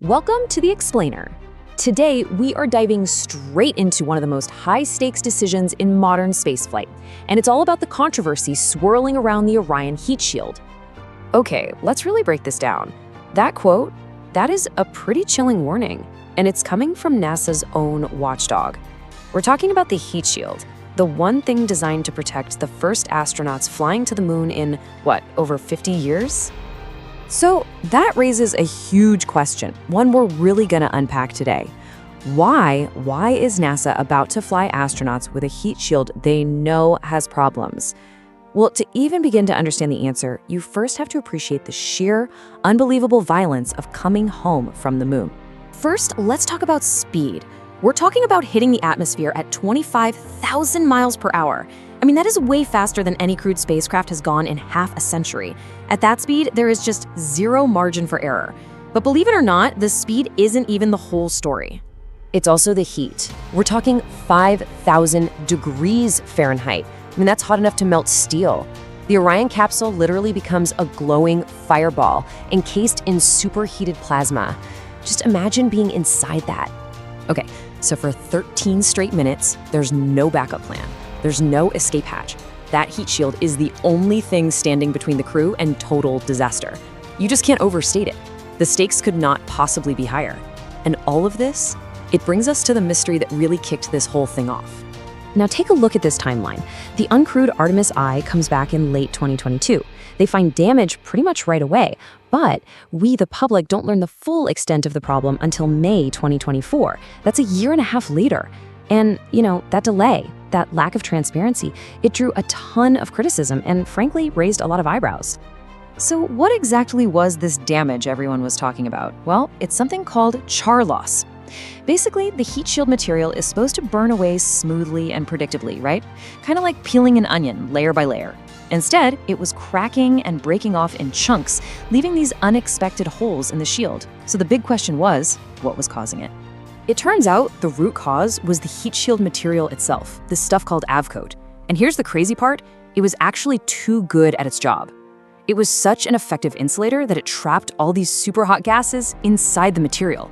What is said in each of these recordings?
Welcome to The Explainer. Today, we are diving straight into one of the most high-stakes decisions in modern spaceflight, and it's all about the controversy swirling around the Orion heat shield. Okay, let's really break this down. That quote, that is a pretty chilling warning, and it's coming from NASA's own watchdog. We're talking about the heat shield, the one thing designed to protect the first astronauts flying to the moon in, over 50 years? So that raises a huge question, one we're really gonna unpack today. Why is NASA about to fly astronauts with a heat shield they know has problems? Well, to even begin to understand the answer, you first have to appreciate the sheer, unbelievable violence of coming home from the moon. First, let's talk about speed. We're talking about hitting the atmosphere at 25,000 miles per hour. That is way faster than any crewed spacecraft has gone in half a century. At that speed, there is just zero margin for error. But believe it or not, the speed isn't even the whole story. It's also the heat. We're talking 5,000 degrees Fahrenheit. That's hot enough to melt steel. The Orion capsule literally becomes a glowing fireball encased in superheated plasma. Just imagine being inside that. Okay, so for 13 straight minutes, there's no backup plan. There's no escape hatch. That heat shield is the only thing standing between the crew and total disaster. You just can't overstate it. The stakes could not possibly be higher. And all of this, it brings us to the mystery that really kicked this whole thing off. Now take a look at this timeline. The uncrewed Artemis I comes back in late 2022. They find damage pretty much right away, but we, the public, don't learn the full extent of the problem until May 2024. That's a year and a half later. And, that delay, that lack of transparency, it drew a ton of criticism and frankly raised a lot of eyebrows. So what exactly was this damage everyone was talking about? Well, it's something called char loss. Basically, the heat shield material is supposed to burn away smoothly and predictably, right? Kind of like peeling an onion layer by layer. Instead, it was cracking and breaking off in chunks, leaving these unexpected holes in the shield. So the big question was, what was causing it? It turns out the root cause was the heat shield material itself, this stuff called Avcoat. And here's the crazy part, it was actually too good at its job. It was such an effective insulator that it trapped all these super hot gases inside the material.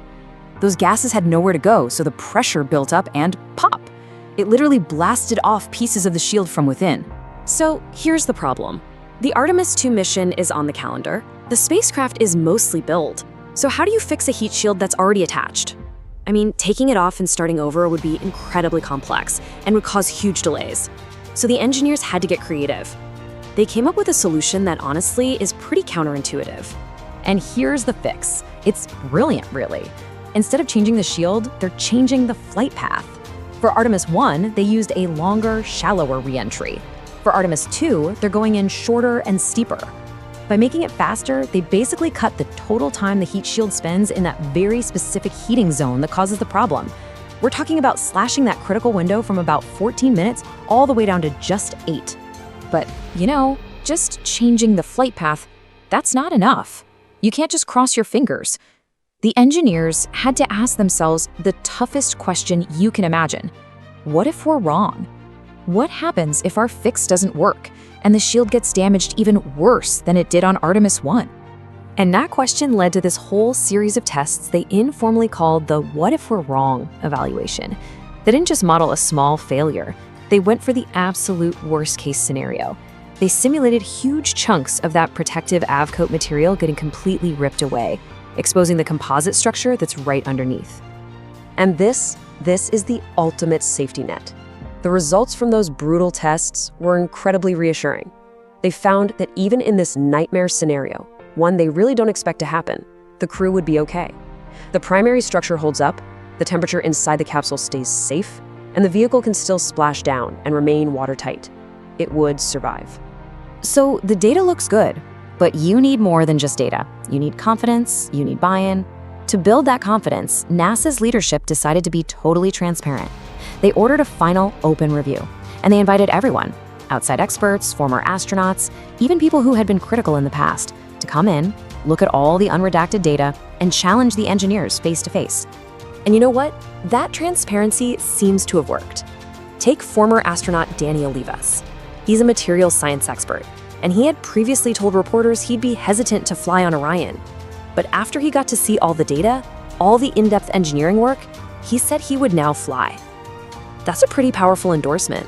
Those gases had nowhere to go, so the pressure built up and pop! It literally blasted off pieces of the shield from within. So here's the problem. The Artemis II mission is on the calendar. The spacecraft is mostly built. So how do you fix a heat shield that's already attached? Taking it off and starting over would be incredibly complex and would cause huge delays. So the engineers had to get creative. They came up with a solution that honestly is pretty counterintuitive. And here's the fix. It's brilliant, really. Instead of changing the shield, they're changing the flight path. For Artemis I, they used a longer, shallower reentry. For Artemis II, they're going in shorter and steeper. By making it faster, they basically cut the total time the heat shield spends in that very specific heating zone that causes the problem. We're talking about slashing that critical window from about 14 minutes all the way down to just 8. But, just changing the flight path, that's not enough. You can't just cross your fingers. The engineers had to ask themselves the toughest question you can imagine. What if we're wrong? What happens if our fix doesn't work and the shield gets damaged even worse than it did on Artemis I? And that question led to this whole series of tests they informally called the What If We're Wrong evaluation. They didn't just model a small failure. They went for the absolute worst-case scenario. They simulated huge chunks of that protective Avcoat material getting completely ripped away, exposing the composite structure that's right underneath. And this is the ultimate safety net. The results from those brutal tests were incredibly reassuring. They found that even in this nightmare scenario, one they really don't expect to happen, the crew would be okay. The primary structure holds up, the temperature inside the capsule stays safe, and the vehicle can still splash down and remain watertight. It would survive. So the data looks good, but you need more than just data. You need confidence, you need buy-in. To build that confidence, NASA's leadership decided to be totally transparent. They ordered a final open review, and they invited everyone, outside experts, former astronauts, even people who had been critical in the past, to come in, look at all the unredacted data, and challenge the engineers face to face. And you know what? That transparency seems to have worked. Take former astronaut Danny Olivas. He's a materials science expert, and he had previously told reporters he'd be hesitant to fly on Orion. But after he got to see all the data, all the in-depth engineering work, he said he would now fly. That's a pretty powerful endorsement.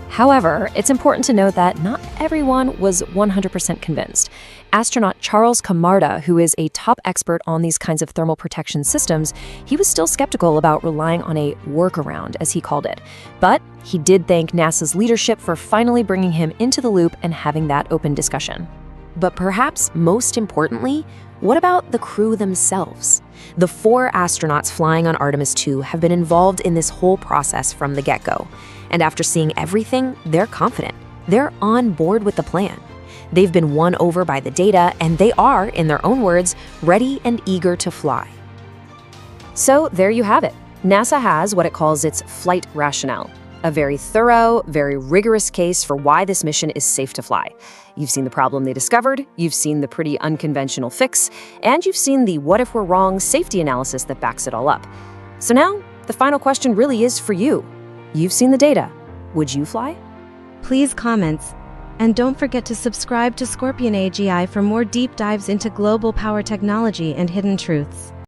However, it's important to note that not everyone was 100% convinced. Astronaut Charles Camarda, who is a top expert on these kinds of thermal protection systems, he was still skeptical about relying on a workaround, as he called it. But he did thank NASA's leadership for finally bringing him into the loop and having that open discussion. But perhaps most importantly, what about the crew themselves? The 4 astronauts flying on Artemis II have been involved in this whole process from the get-go. And after seeing everything, they're confident. They're on board with the plan. They've been won over by the data, and they are, in their own words, ready and eager to fly. So there you have it. NASA has what it calls its flight rationale, a very thorough, very rigorous case for why this mission is safe to fly. You've seen the problem they discovered, you've seen the pretty unconventional fix, and you've seen the what if we're wrong safety analysis that backs it all up. So now, the final question really is for you. You've seen the data. Would you fly? Please comments. And don't forget to subscribe to Scorpion AGI for more deep dives into global power technology and hidden truths.